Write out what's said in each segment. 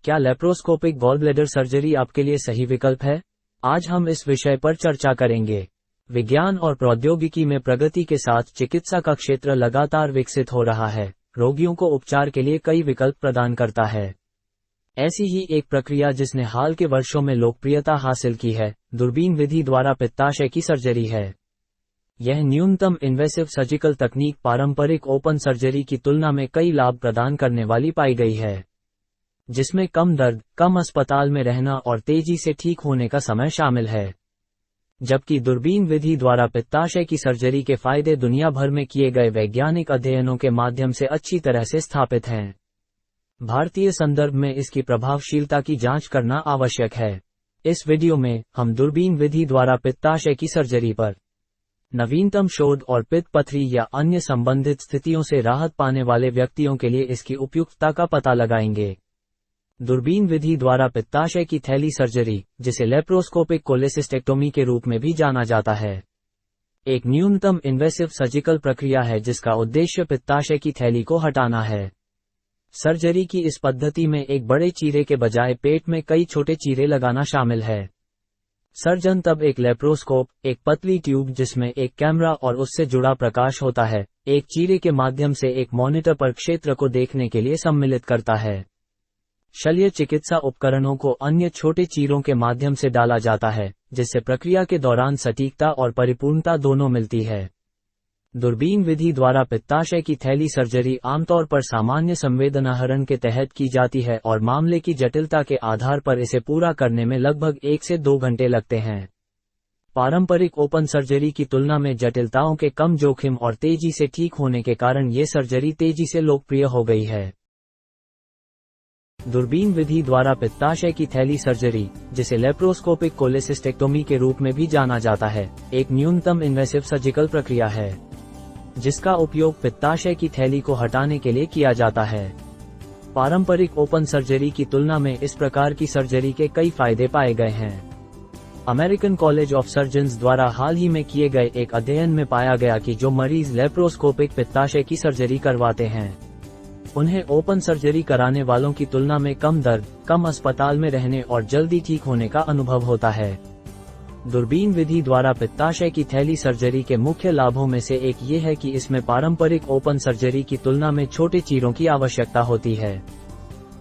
क्या laparoscopic gallbladder surgery आपके लिए सही विकल्प है? आज हम इस विषय पर चर्चा करेंगे। विज्ञान और प्रौद्योगिकी में प्रगति के साथ चिकित्सा का क्षेत्र लगातार विकसित हो रहा है, रोगियों को उपचार के लिए कई विकल्प प्रदान करता है। ऐसी ही एक प्रक्रिया जिसने हाल के वर्षों में लोकप्रियता हासिल की है, दूरबीन विधि द्वारा पित्ताशय की सर्जरी है। यह न्यूनतम इन्वेसिव सर्जिकल तकनीक पारंपरिक ओपन सर्जरी की तुलना में कई लाभ प्रदान करने वाली पाई गई है, जिसमें कम दर्द, कम अस्पताल में रहना और तेजी से ठीक होने का समय शामिल है। जबकि दूरबीन विधि द्वारा पित्ताशय की सर्जरी के फायदे दुनिया भर में किए गए वैज्ञानिक अध्ययनों के माध्यम से अच्छी तरह से स्थापित हैं। भारतीय संदर्भ में इसकी प्रभावशीलता की जांच करना आवश्यक है। इस वीडियो में हम दूरबीन विधि द्वारा पित्ताशय की सर्जरी पर नवीनतम शोध और पित्त पथरी या अन्य संबंधित स्थितियों से राहत पाने वाले व्यक्तियों के लिए इसकी उपयुक्तता का पता लगाएंगे। दूरबीन विधि द्वारा पित्ताशय की थैली सर्जरी, जिसे लेप्रोस्कोपिक कोलेसिस्टेक्टोमी के रूप में भी जाना जाता है, एक न्यूनतम इन्वेसिव सर्जिकल प्रक्रिया है जिसका उद्देश्य पित्ताशय की थैली को हटाना है। सर्जरी की इस पद्धति में एक बड़े चीरे के बजाय पेट में कई छोटे चीरे लगाना शामिल है। सर्जन तब एक लेप्रोस्कोप, एक पतली ट्यूब जिसमें एक कैमरा और उससे जुड़ा प्रकाश होता है, एक चीरे के माध्यम से एक मॉनिटर पर क्षेत्र को देखने के लिए सम्मिलित करता है। शल्य चिकित्सा उपकरणों को अन्य छोटे चीरों के माध्यम से डाला जाता है, जिससे प्रक्रिया के दौरान सटीकता और परिपूर्णता दोनों मिलती है। दूरबीन विधि द्वारा पित्ताशय की थैली सर्जरी आमतौर पर सामान्य संवेदनाहरण के तहत की जाती है और मामले की जटिलता के आधार पर इसे पूरा करने में लगभग 1 से 2 घंटे लगते हैं। पारंपरिक ओपन सर्जरी की तुलना में जटिलताओं के कम जोखिम और तेजी से ठीक होने के कारण ये सर्जरी तेजी से लोकप्रिय हो गई है। दूरबीन विधि द्वारा पित्ताशय की थैली सर्जरी, जिसे लेप्रोस्कोपिक कोलेसिस्टेक्टोमी के रूप में भी जाना जाता है, एक न्यूनतम इन्वेसिव सर्जिकल प्रक्रिया है जिसका उपयोग पित्ताशय की थैली को हटाने के लिए किया जाता है। पारंपरिक ओपन सर्जरी की तुलना में इस प्रकार की सर्जरी के कई फायदे पाए गए हैं। अमेरिकन कॉलेज ऑफ सर्जन्स द्वारा हाल ही में किए गए एक अध्ययन में पाया गया कि जो मरीज लेप्रोस्कोपिक पित्ताशय की सर्जरी करवाते हैं, उन्हें ओपन सर्जरी कराने वालों की तुलना में कम दर्द, कम अस्पताल में रहने और जल्दी ठीक होने का अनुभव होता है। दूरबीन विधि द्वारा पित्ताशय की थैली सर्जरी के मुख्य लाभों में से एक ये है कि इसमें पारंपरिक ओपन सर्जरी की तुलना में छोटे चीरों की आवश्यकता होती है।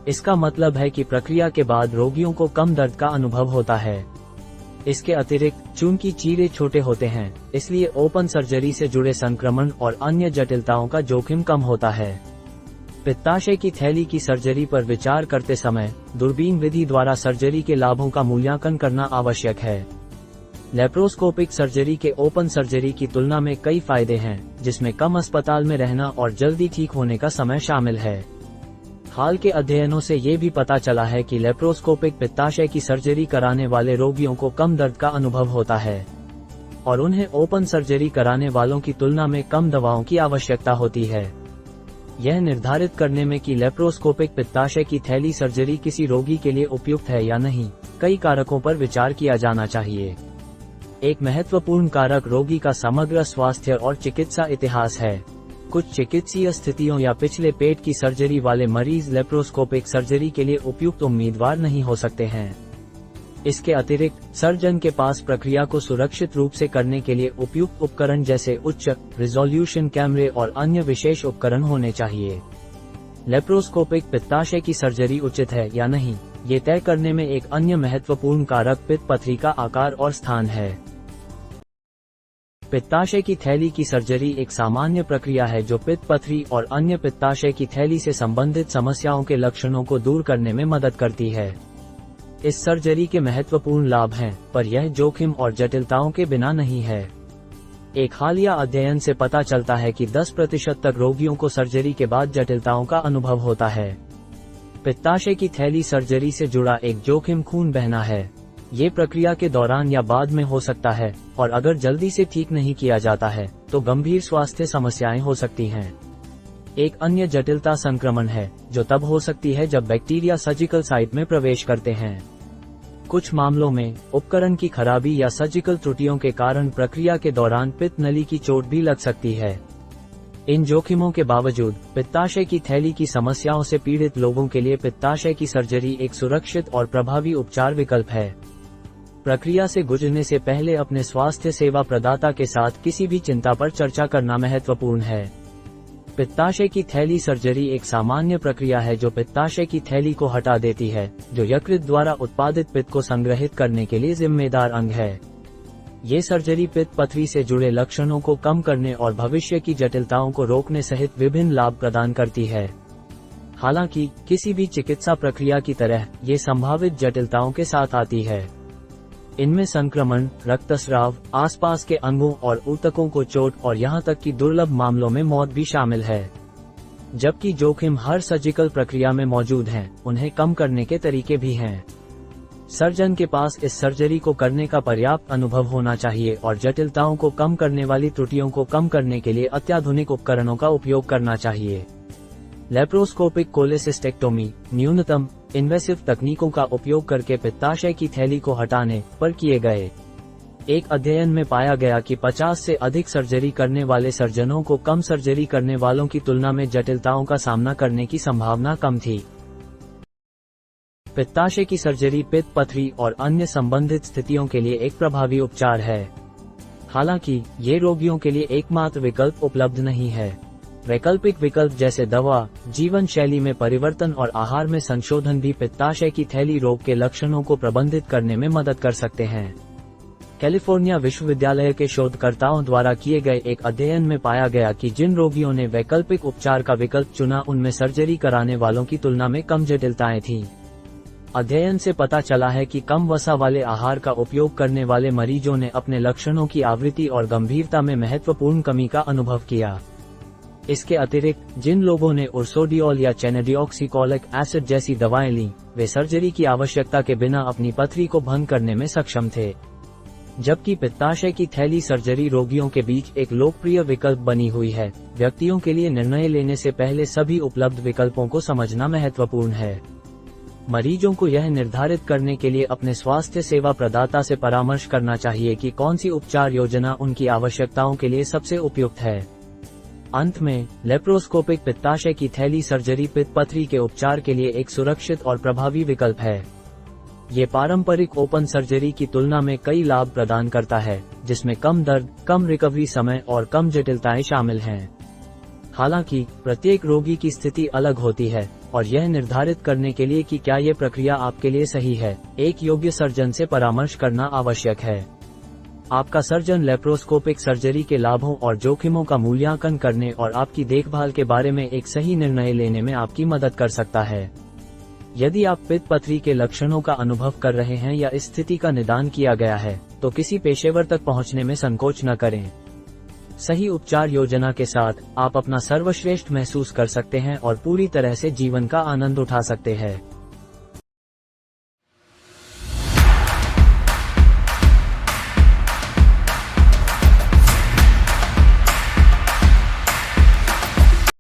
इसका मतलब है कि प्रक्रिया के बाद रोगियों को कम दर्द का अनुभव होता है। इसके अतिरिक्त, चूंकि चीरे छोटे होते हैं, इसलिए ओपन सर्जरी से जुड़े संक्रमण और अन्य जटिलताओं का जोखिम कम होता है। पित्ताशय की थैली की सर्जरी पर विचार करते समय दूरबीन विधि द्वारा सर्जरी के लाभों का मूल्यांकन करना आवश्यक है। लेप्रोस्कोपिक सर्जरी के ओपन सर्जरी की तुलना में कई फायदे हैं, जिसमें कम अस्पताल में रहना और जल्दी ठीक होने का समय शामिल है। हाल के अध्ययनों से ये भी पता चला है कि लेप्रोस्कोपिक पित्ताशय की सर्जरी कराने वाले रोगियों को कम दर्द का अनुभव होता है और उन्हें ओपन सर्जरी कराने वालों की तुलना में कम दवाओं की आवश्यकता होती है। यह निर्धारित करने में कि लेप्रोस्कोपिक पित्ताशय की थैली सर्जरी किसी रोगी के लिए उपयुक्त है या नहीं, कई कारकों पर विचार किया जाना चाहिए। एक महत्वपूर्ण कारक रोगी का समग्र स्वास्थ्य और चिकित्सा इतिहास है। कुछ चिकित्सीय स्थितियों या पिछले पेट की सर्जरी वाले मरीज लेप्रोस्कोपिक सर्जरी के लिए उपयुक्त उम्मीदवार नहीं हो सकते हैं। इसके अतिरिक्त, सर्जन के पास प्रक्रिया को सुरक्षित रूप से करने के लिए उपयुक्त उपकरण जैसे उच्च रिजोल्यूशन कैमरे और अन्य विशेष उपकरण होने चाहिए। लेप्रोस्कोपिक पित्ताशय की सर्जरी उचित है या नहीं, ये तय करने में एक अन्य महत्वपूर्ण कारक पित्त पथरी का आकार और स्थान है। पित्ताशय की थैली की सर्जरी एक सामान्य प्रक्रिया है जो पित्त पथरी और अन्य पित्ताशय की थैली से संबंधित समस्याओं के लक्षणों को दूर करने में मदद करती है। इस सर्जरी के महत्वपूर्ण लाभ हैं, पर यह जोखिम और जटिलताओं के बिना नहीं है। एक हालिया अध्ययन से पता चलता है कि 10% तक रोगियों को सर्जरी के बाद जटिलताओं का अनुभव होता है। पित्ताशय की थैली सर्जरी से जुड़ा एक जोखिम खून बहना है। ये प्रक्रिया के दौरान या बाद में हो सकता है और अगर जल्दी से ठीक नहीं किया जाता है तो गंभीर स्वास्थ्य समस्याएं हो सकती हैं। एक अन्य जटिलता संक्रमण है, जो तब हो सकती है जब बैक्टीरिया सर्जिकल साइट में प्रवेश करते हैं। कुछ मामलों में उपकरण की खराबी या सर्जिकल त्रुटियों के कारण प्रक्रिया के दौरान पित्त नली की चोट भी लग सकती है। इन जोखिमों के बावजूद पित्ताशय की थैली की समस्याओं से पीड़ित लोगों के लिए पित्ताशय की सर्जरी एक सुरक्षित और प्रभावी उपचार विकल्प है। प्रक्रिया से गुजरने से पहले अपने स्वास्थ्य सेवा प्रदाता के साथ किसी भी चिंता पर चर्चा करना महत्वपूर्ण है। पित्ताशय की थैली सर्जरी एक सामान्य प्रक्रिया है जो पित्ताशय की थैली को हटा देती है, जो यकृत द्वारा उत्पादित पित्त को संग्रहित करने के लिए जिम्मेदार अंग है। ये सर्जरी पित्त पथरी से जुड़े लक्षणों को कम करने और भविष्य की जटिलताओं को रोकने सहित विभिन्न लाभ प्रदान करती है। हालांकि किसी भी चिकित्सा प्रक्रिया की तरह ये संभावित जटिलताओं के साथ आती है। इनमें संक्रमण, रक्तस्राव, आसपास के अंगों और ऊतकों को चोट और यहां तक कि दुर्लभ मामलों में मौत भी शामिल है। जबकि जोखिम हर सर्जिकल प्रक्रिया में मौजूद हैं, उन्हें कम करने के तरीके भी हैं। सर्जन के पास इस सर्जरी को करने का पर्याप्त अनुभव होना चाहिए और जटिलताओं को कम करने वाली त्रुटियों को कम करने के लिए अत्याधुनिक उपकरणों का उपयोग करना चाहिए। लेप्रोस्कोपिक कोलेसिस्टेक्टोमी न्यूनतम इन्वेसिव तकनीकों का उपयोग करके पित्ताशय की थैली को हटाने पर किए गए एक अध्ययन में पाया गया कि 50 से अधिक सर्जरी करने वाले सर्जनों को कम सर्जरी करने वालों की तुलना में जटिलताओं का सामना करने की संभावना कम थी। पित्ताशय की सर्जरी पित्त पथरी और अन्य संबंधित स्थितियों के लिए एक प्रभावी उपचार है। हालांकि ये रोगियों के लिए एकमात्र विकल्प उपलब्ध नहीं है। वैकल्पिक विकल्प जैसे दवा, जीवन शैली में परिवर्तन और आहार में संशोधन भी पित्ताशय की थैली रोग के लक्षणों को प्रबंधित करने में मदद कर सकते हैं। कैलिफोर्निया विश्वविद्यालय के शोधकर्ताओं द्वारा किए गए एक अध्ययन में पाया गया कि जिन रोगियों ने वैकल्पिक उपचार का विकल्प चुना उनमें सर्जरी कराने वालों की तुलना में कम जटिलताएं थीं। अध्ययन से पता चला है कि कम वसा वाले आहार का उपयोग करने वाले मरीजों ने अपने लक्षणों की आवृत्ति और गंभीरता में महत्वपूर्ण कमी का अनुभव किया। इसके अतिरिक्त जिन लोगों ने उर्सोडियोल या चेनेडिऑक्सीकोलिक एसिड जैसी दवाएं लीं, वे सर्जरी की आवश्यकता के बिना अपनी पथरी को भंग करने में सक्षम थे। जबकि पित्ताशय की थैली सर्जरी रोगियों के बीच एक लोकप्रिय विकल्प बनी हुई है, व्यक्तियों के लिए निर्णय लेने से पहले सभी उपलब्ध विकल्पों को समझना महत्वपूर्ण है। मरीजों को यह निर्धारित करने के लिए अपने स्वास्थ्य सेवा प्रदाता से परामर्श करना चाहिए कि कौन सी उपचार योजना उनकी आवश्यकताओं के लिए सबसे उपयुक्त है। अंत में, लेप्रोस्कोपिक पित्ताशय की थैली सर्जरी पित्त पथरी के उपचार के लिए एक सुरक्षित और प्रभावी विकल्प है। ये पारंपरिक ओपन सर्जरी की तुलना में कई लाभ प्रदान करता है, जिसमें कम दर्द, कम रिकवरी समय और कम जटिलताएं शामिल हैं। हालांकि प्रत्येक रोगी की स्थिति अलग होती है और यह निर्धारित करने के लिए कि क्या ये प्रक्रिया आपके लिए सही है, एक योग्य सर्जन से परामर्श करना आवश्यक है। आपका सर्जन लेप्रोस्कोपिक सर्जरी के लाभों और जोखिमों का मूल्यांकन करने और आपकी देखभाल के बारे में एक सही निर्णय लेने में आपकी मदद कर सकता है। यदि आप पित्त पथरी के लक्षणों का अनुभव कर रहे हैं या इस स्थिति का निदान किया गया है, तो किसी पेशेवर तक पहुंचने में संकोच न करें। सही उपचार योजना के साथ आप अपना सर्वश्रेष्ठ महसूस कर सकते हैं और पूरी तरह से जीवन का आनंद उठा सकते हैं।